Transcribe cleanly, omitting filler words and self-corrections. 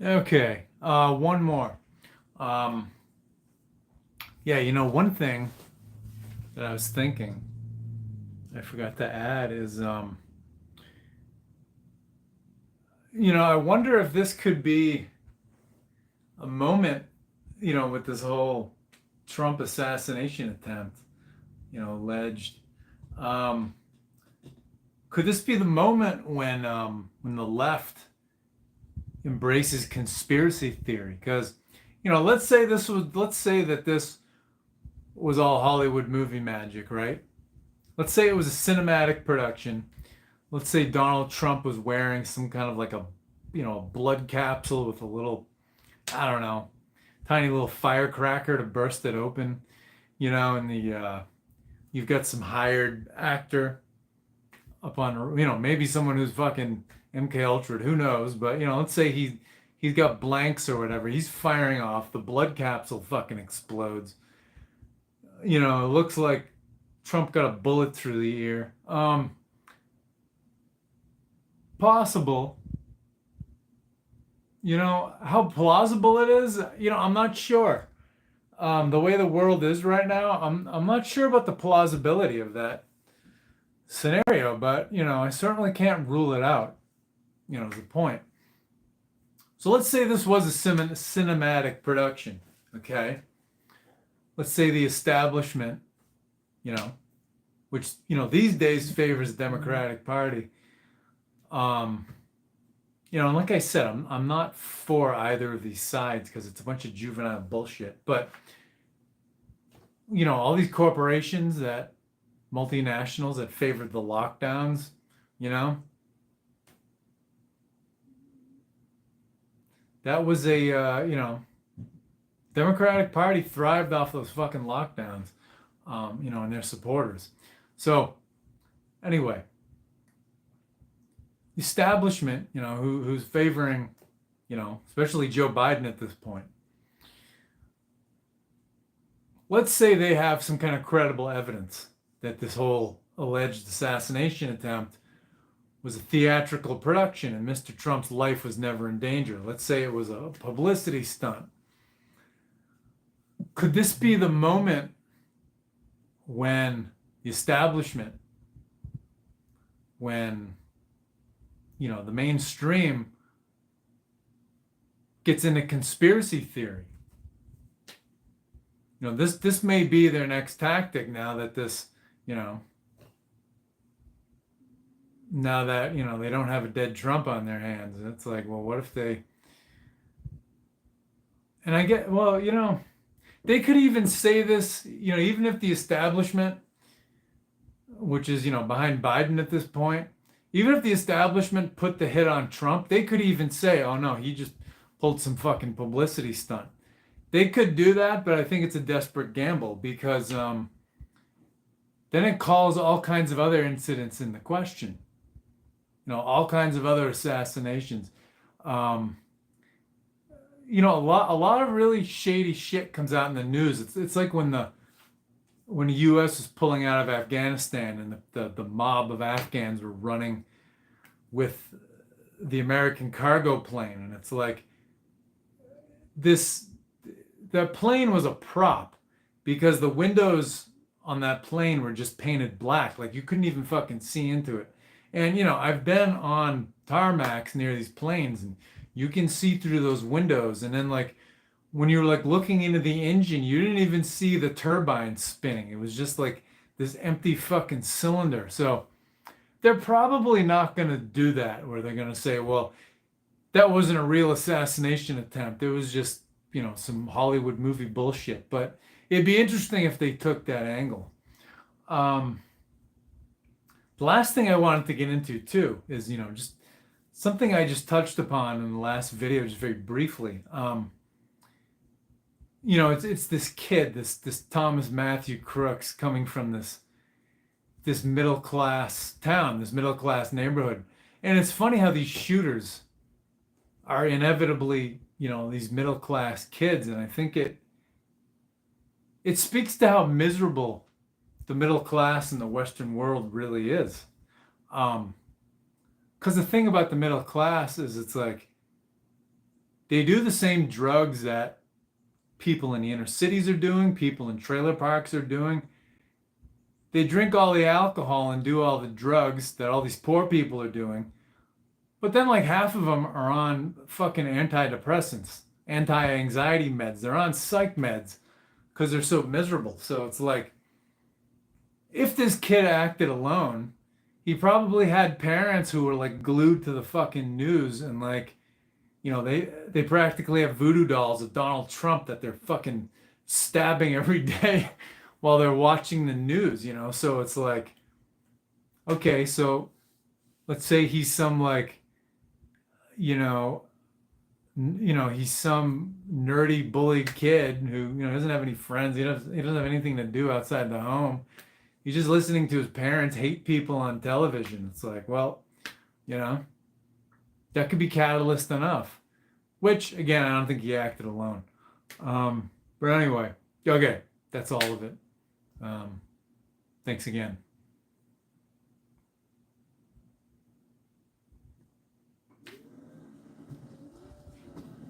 Okay, one more. Um, yeah, one thing that I was thinking I forgot to add is, I wonder if this could be a moment, with this whole Trump assassination attempt, alleged. Um, could this be the moment when the left embraces conspiracy theory? Because, let's say that this was all Hollywood movie magic, right? Let's say it was a cinematic production. Let's say Donald Trump was wearing some kind of like a blood capsule with a little, I don't know, tiny little firecracker to burst it open, and you've got some hired actor up on, maybe someone who's fucking MK Ultra, who knows? But let's say he's got blanks or whatever. He's firing off. The blood capsule fucking explodes. It looks like Trump got a bullet through the ear. Possible. How plausible it is, I'm not sure. The way the world is right now, I'm not sure about the plausibility of that scenario, but I certainly can't rule it out, is the point. So let's say this was a cinematic production, okay? Let's say the establishment, you know, which these days favors the Democratic Party. Um, and like I said, I'm not for either of these sides because it's a bunch of juvenile bullshit. But all these corporations that multinationals that favored the lockdowns, you know, that was a Democratic Party thrived off those fucking lockdowns, and their supporters. So anyway, establishment, who's favoring, especially Joe Biden at this point. Let's say they have some kind of credible evidence that this whole alleged assassination attempt was a theatrical production and Mr. Trump's life was never in danger. Let's say it was a publicity stunt. Could this be the moment when the establishment, when the mainstream gets into conspiracy theory? This may be their next tactic now that this, now that, they don't have a dead Trump on their hands. And it's like, well, what if they, and I get, well, they could even say this, even if the establishment, which is, behind Biden at this point, even if the establishment put the hit on Trump, they could even say, oh no, he just pulled some fucking publicity stunt. They could do that, but I think it's a desperate gamble because then it calls all kinds of other incidents into question. All kinds of other assassinations. A lot of really shady shit comes out in the news. It's like when the U.S. was pulling out of Afghanistan and the mob of Afghans were running with the American cargo plane, and it's like that plane was a prop because the windows on that plane were just painted black, like you couldn't even fucking see into it. And I've been on tarmacs near these planes, and you can see through those windows, and then like when you're like looking into the engine, you didn't even see the turbine spinning. It was just like this empty fucking cylinder. So they're probably not going to do that, where they're going to say, well, that wasn't a real assassination attempt. It was just, some Hollywood movie bullshit. But it'd be interesting if they took that angle. The last thing I wanted to get into too is, just something I just touched upon in the last video, just very briefly. It's this kid, this Thomas Matthew Crooks coming from this middle class town, this middle class neighborhood. And it's funny how these shooters are inevitably, these middle class kids. And I think it speaks to how miserable the middle class in the Western world really is. Because the thing about the middle class is it's like they do the same drugs that people in the inner cities are doing, people in trailer parks are doing. They drink all the alcohol and do all the drugs that all these poor people are doing. But then like half of them are on fucking antidepressants, anti-anxiety meds. They're on psych meds because they're so miserable. So it's like, if this kid acted alone, he probably had parents who were like glued to the fucking news and like, they practically have voodoo dolls of Donald Trump that they're fucking stabbing every day while they're watching the news. So it's like, okay, so let's say he's some like, you know, he's some nerdy bullied kid who, doesn't have any friends. He doesn't have anything to do outside the home. He's just listening to his parents hate people on television. It's like, well, you know, that could be catalyst enough. Which, again, I don't think he acted alone. But anyway, okay, that's all of it. Thanks again.